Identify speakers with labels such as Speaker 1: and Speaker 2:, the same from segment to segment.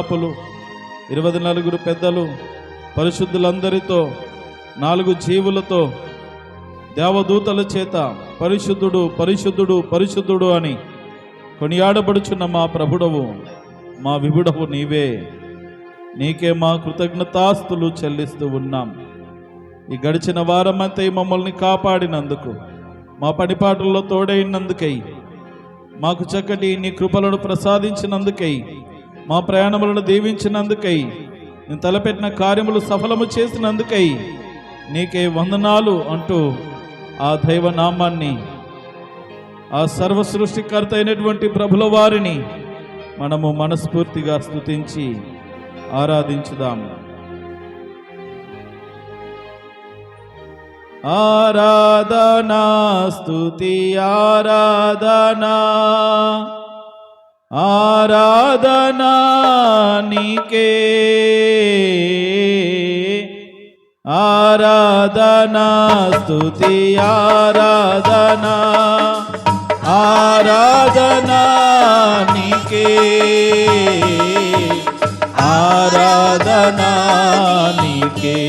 Speaker 1: 24 పెద్దలు పరిశుద్ధులందరితో 4 జీవులతో దేవదూతల చేత పరిశుద్ధుడు పరిశుద్ధుడు పరిశుద్ధుడు అని కొనియాడబడుచున్న మా ప్రభుడవు మా విభుడవు నీవే. నీకే మా కృతజ్ఞతాస్తులు చెల్లిస్తూ ఉన్నాం. ఈ గడిచిన వారమంతా మమ్మల్ని కాపాడినందుకు, మా పనిపాటుల్లో తోడైనందుకై, మాకు చక్కటి నీ కృపలను ప్రసాదించినందుకై, మా ప్రయాణములను దీవించినందుకై, నేను తలపెట్టిన కార్యములు సఫలము చేసినందుకై నీకే వందనాలు అంటూ ఆ దైవ నామాన్ని, ఆ సర్వ సృష్టికర్త అయినటువంటి ప్రభుల వారిని మనము మనస్ఫూర్తిగా స్తుతించి ఆరాధించుదాం. ఆరాధనా స్తుతి ఆరాధనా ఆరాధనా నీకే, ఆరాధనా స్తుతి ఆరాధనా ఆరాధనా నీకే, ఆరాధనా నీకే,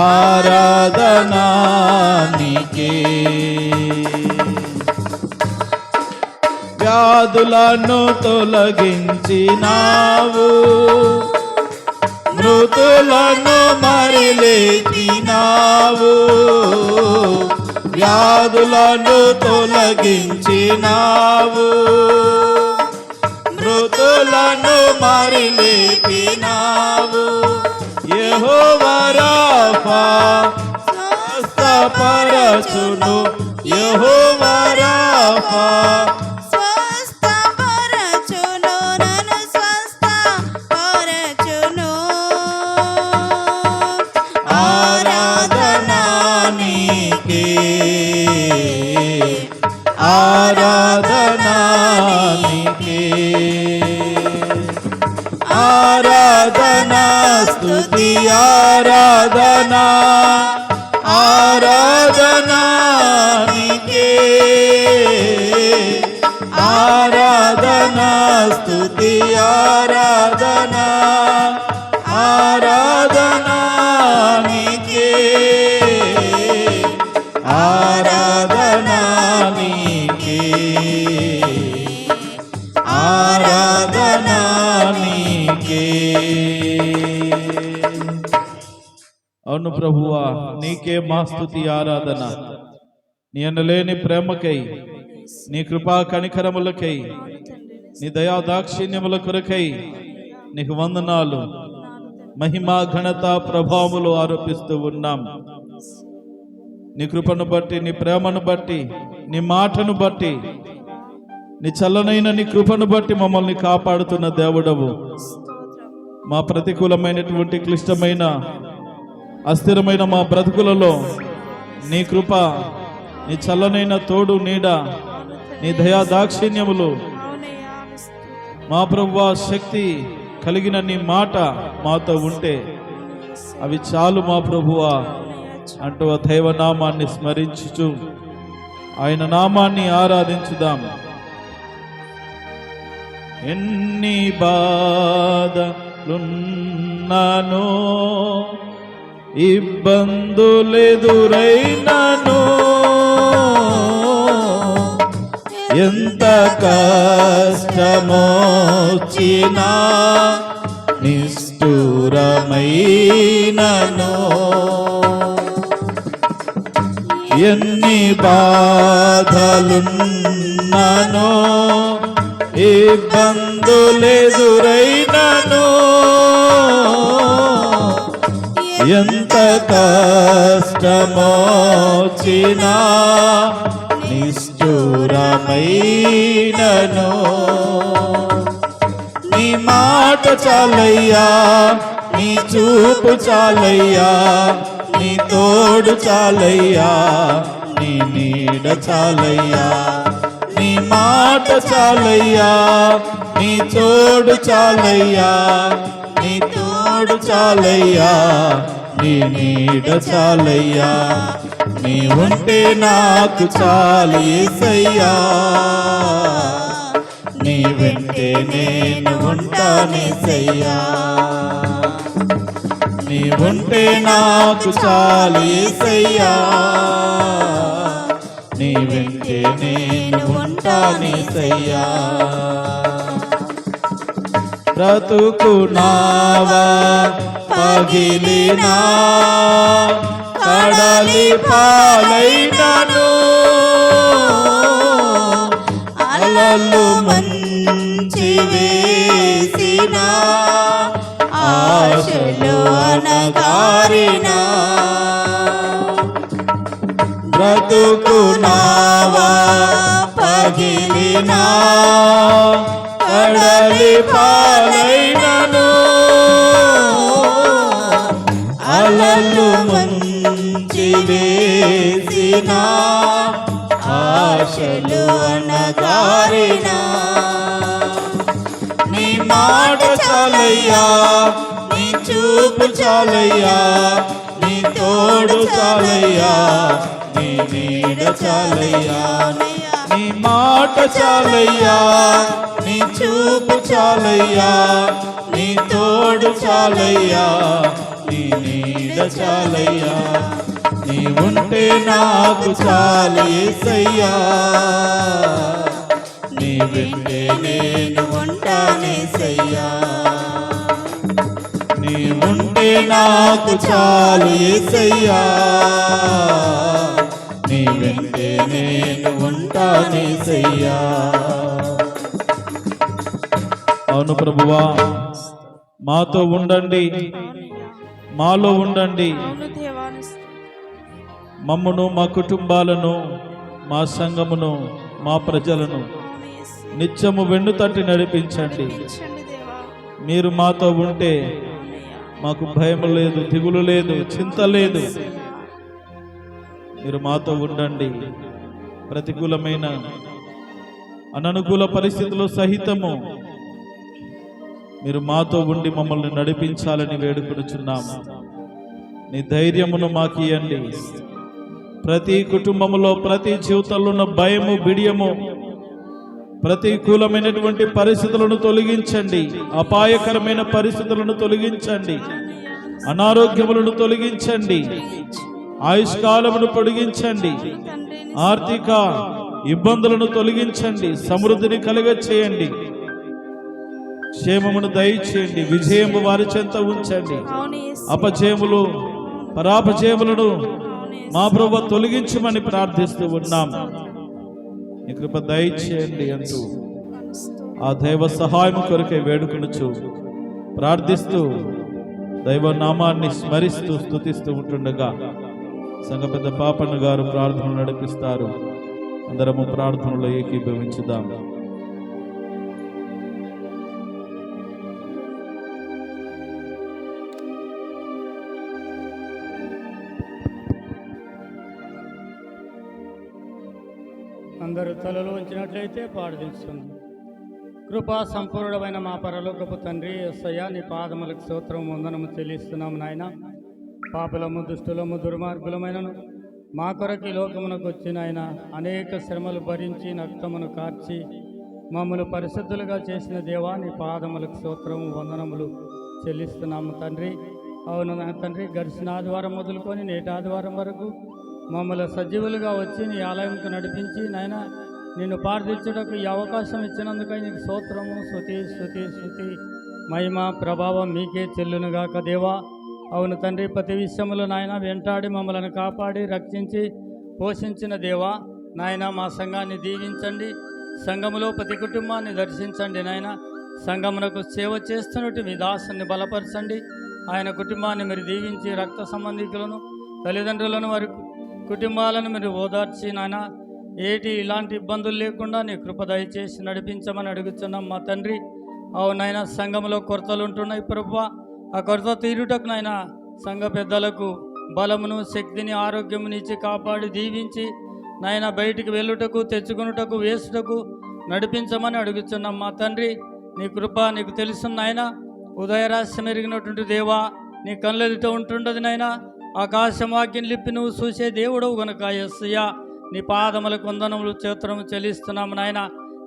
Speaker 1: ఆరాధనా నీకే. వ్యాధులను తొలగించినావు, మృతులను మరిలేచినావు. వ్యాధులను తొలగించినావు, మృతులను మరిలేపినావు. యెహోవా రాఫా స్వస్థపరచును, యెహోవా రాఫా
Speaker 2: స్వస్థపరచును, నన్ను స్వస్థపరచును.
Speaker 1: ఆరాధనా నీకే, ఆరాధనా నీకే, ఆరాధనా స్తుతి ఆరాధనా ఆరాధనా నీకే, ఆరాధనా స్తుతి ఆరాధనా ఆరాధనా నీకే, ఆరాధనా నీకే, ఆరాధనా నీకే. అవును ప్రభువా, నీకే మా స్తుతి ఆరాధన. నీ అనలేని ప్రేమకై, నీ కృపా కనికరములకై, నీ దయా దాక్షిణ్యముల కొరకై నీకు వందనాలు, మహిమా ఘనత ప్రభావములు ఆరోపిస్తూ ఉన్నాం. నీ కృపను బట్టి, నీ ప్రేమను బట్టి, నీ మాటను బట్టి, నీ చల్లనైన నీ కృపను బట్టి మమ్మల్ని కాపాడుతున్న దేవుడవు. మా ప్రతికూలమైనటువంటి క్లిష్టమైన అస్థిరమైన మా బ్రతుకులలో నీ కృప, నీ చల్లనైన తోడు నీడ, నీ దయా దాక్షిణ్యములు, మా ప్రభువా శక్తి కలిగిన నీ మాట మాతో ఉంటే అవి చాలు మా ప్రభువా అంటూ ఆ దైవ నామాన్ని స్మరించుచు ఆయన నామాన్ని ఆరాధించుదాం. ఎన్ని బాధలున్నానో, ఇబ్బందులెదురైనను, ఎంత కష్టమొచ్చినా నిష్ఠురమైనను, ఎన్ని బాధలున్ననో, ఇబ్బందులెదురైనను, ఎంత కష్టమొచ్చినా నిష్ఠురమైనను, నీ మాట చాలయ్యా, నీ చూపు చాలయ్యా, నీ తోడు చాలయ్యా, నీ నీడ చాలయ్యా. నీ మాట చాలయ్యా, నీ తోడు చాలయ్యా, నీ తోడు చాలయ్యా, నీ నీడ చాలయ్యా. నీ ఉంటే నాకు చాలు యేసయ్యా, నీ వెంటే నేను ఉంటానేసయ్యా. నీ ఉంటే నాకు చాలు యేసయ్యా, నీ వెంటే నేను ఉంటానేసయ్యా. బ్రతుకునావా పగిలినా కడలి పాలైనను,
Speaker 2: అలలు మంచి వేసిన ఆశలు అనగారిన
Speaker 1: బ్రతుకునావా పగిలినా కడలి పాలైనను, అలలు మంచి వేసిన ఆశలు అనగారిన. నీ మాట చాలయ్యా, నీ చూపు చాలయ్యా, నీ తోడు చాలయ్యా, నీ నీడ చాలయ్యా. నీ మాట చాలయ్యా, నీ చూపు చాలయ్యా, నీ తోడు చాలయ్యా, నీ నీడ చాలయ్యా. నీ ఉంటే నాకు చాలు యేసయ్యా, నీ వెంటే నేను ఉంటానేసయ్యా. నీ ఉంటే నాకు చాలు యేసయ్యా, నీ వెంటే నేను ఉంటానేసయ్యా. అవును ప్రభువా, మాతో ఉండండి, మాలో ఉండండి.
Speaker 2: అవును దేవాని
Speaker 1: మమ్మును, మా కుటుంబాలను, మా సంఘమును, మా ప్రజలను నిత్యము వెన్ను తట్టి నడిపించండి.
Speaker 2: దేవా.
Speaker 1: మీరు మాతో ఉంటే మాకు భయం లేదు, దిగులు లేదు, చింత లేదు. మీరు మాతో ఉండండి. ప్రతికూలమైన అననుకూల పరిస్థితులు సహితము మీరు మాతో ఉండి మమ్మల్ని నడిపించాలని వేడుకొనుచున్నాము. నీ ధైర్యమును మాకు ఇయ్యండి. ప్రతి కుటుంబములో, ప్రతి జీవితంలో ఉన్న భయము, బిడియము, ప్రతికూలమైనటువంటి పరిస్థితులను తొలగించండి. అపాయకరమైన పరిస్థితులను తొలగించండి. అనారోగ్యములను తొలగించండి. ఆయుష్కాలమును పొడిగించండి. ఆర్థిక ఇబ్బందులను తొలగించండి. సమృద్ధిని కలుగచేయండి. క్షేమమును దయచేయండి. విజయము వారి చెంత ఉంచండి. అపజయములు, పరాపజయములను మా ప్రభువా తొలగించమని ప్రార్థిస్తూ ఉన్నాం. నీ కృప దయచేయండి అంటూ ఆ దైవ సహాయం కొరకై వేడుకొనుచు ప్రార్థిస్తూ దైవ నామాన్ని స్మరిస్తూ స్తుతిస్తూ ఉంటుండగా సంఘ పెద్ద పాపన్న గారు ప్రార్థన నడిపిస్తారు. అందరము ప్రార్థనలో ఏకీభవించుదాం.
Speaker 3: అందరూ తలలో ఉంచినట్లయితే ప్రార్థిస్తుంది. కృపా సంపూర్ణమైన మా పరలోకపు తండ్రి యేసయ్య, నీ పాదములకు స్తోత్రం వందనము చెల్లిస్తున్నాము నాయన. పాపలము, దుష్టులము, దుర్మార్గులమైనను మా కొరకు ఈ లోకమునకు వచ్చిన ఆయన అనేక శ్రమలు భరించి రక్తమును కార్చి మమ్మల్ని పరిశుద్ధులుగా చేసిన దేవా, నీ పాదములకు స్తోత్రము వందనములు చెల్లిస్తున్నాము తండ్రి. అవును నా తండ్రి, గడిచిన ఆదివారం మొదలుకొని నేటి ఆదివారం వరకు మమ్మల్ని సజీవులుగా వచ్చి నీ ఆలయంకు నడిపించి నాయన నిన్ను ప్రార్థించుటకు ఈ అవకాశం ఇచ్చినందుకై నీకు స్తోత్రము, స్తుతి స్తుతి స్తుతి మహిమ ప్రభావం మీకే చెల్లునుగాక దేవా. అవును తండ్రి, ప్రతి విషయంలో నాయన వెంటాడి మమ్మల్ని కాపాడి రక్షించి పోషించిన దేవా నాయన, మా సంఘాన్ని దీవించండి. సంఘములో ప్రతి కుటుంబాన్ని దర్శించండి నాయన. సంఘమునకు సేవ చేస్తున్నట్టు మీ దాసుని బలపరచండి. ఆయన కుటుంబాన్ని మీరు దీవించి రక్త సంబంధికులను, తల్లిదండ్రులను, వారి కుటుంబాలను మీరు ఓదార్చి నాయన ఇలాంటి ఇబ్బందులు లేకుండా నీ కృప దయచేసి నడిపించమని అడుగుతున్నాం మా తండ్రి. అవునైనా సంఘంలో కొరతలు ఉంటున్నాయి ప్రభువా, ఆ కొరత తీరుటకు నాయన సంఘ పెద్దలకు బలమును, శక్తిని, ఆరోగ్యముని ఇచ్చి కాపాడి దీవించి నాయన బయటికి వెళ్ళుటకు, తెచ్చుకున్నటకు, వేసుటకు నడిపించమని అడుగుతున్నాం మా తండ్రి. నీ కృప నీకు తెలుసు నాయన. ఉదయరాశ్యం ఎరిగినటువంటి దేవా, నీ కళ్ళెదుట ఉంటుండదు నాయన. ఆకాశం వాక్యం లిప్పి నువ్వు చూసే దేవుడవు గనుక యేసయ్యా, నీ పాదములకు వందనములు స్తోత్రము చెల్లిస్తున్నాము నాయన.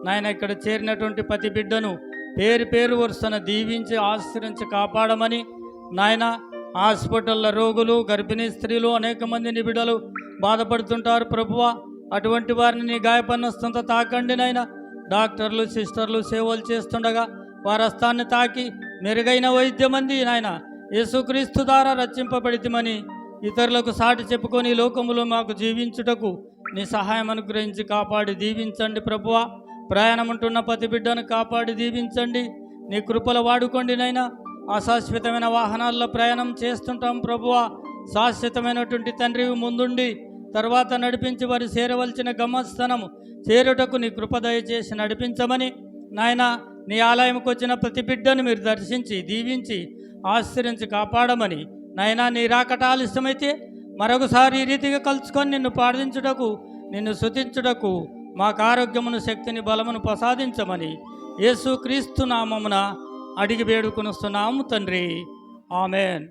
Speaker 3: నాయన ఇక్కడ చేరినటువంటి ప్రతి బిడ్డను పేరు పేరు వరుసన దీవించి ఆశ్రయించి కాపాడమని నాయన హాస్పిటల్లో రోగులు గర్భిణీ స్త్రీలు అనేక మంది నిబిడలు బాధపడుతుంటారు ప్రభువా. అటువంటి వారిని నీ గాయపడినంత తాకండి నాయన. డాక్టర్లు సిస్టర్లు సేవలు చేస్తుండగా వారి హస్తాన్ని తాకి మెరుగైన వైద్యం అంది నాయన. యేసుక్రీస్తు ద్వారా రక్షింపబడితమని ఇతరులకు సాటి చెప్పుకొని లోకములో మాకు జీవించుటకు నీ సహాయం అనుగ్రహించి కాపాడి దీవించండి ప్రభువా. ప్రయాణం ఉంటున్న ప్రతి బిడ్డను కాపాడి దీవించండి. నీ కృపలు వాడుకోండి నైనా. అశాశ్వతమైన వాహనాల్లో ప్రయాణం చేస్తుంటాం ప్రభువా. శాశ్వతమైనటువంటి తండ్రి ముందుండి తర్వాత నడిపించి వారు చేరవలసిన గమ్యస్థానము చేరుటకు నీ కృప దయచేసి నడిపించమని నాయన. నీ ఆలయంకి వచ్చిన ప్రతి బిడ్డను మీరు దర్శించి దీవించి ఆశ్రయించి కాపాడమని నాయన. నీ రాకట ఆలస్యమైతే మరొకసారి ఈ రీతిగా కలుసుకొని నిన్ను ప్రార్థించుటకు నిన్ను స్తుతించుటకు మాకు ఆరోగ్యమును శక్తిని బలమును ప్రసాదించమని యేసుక్రీస్తు నామమున అడిగి వేడుకొనుస్తున్నాము తండ్రి. ఆమెన్.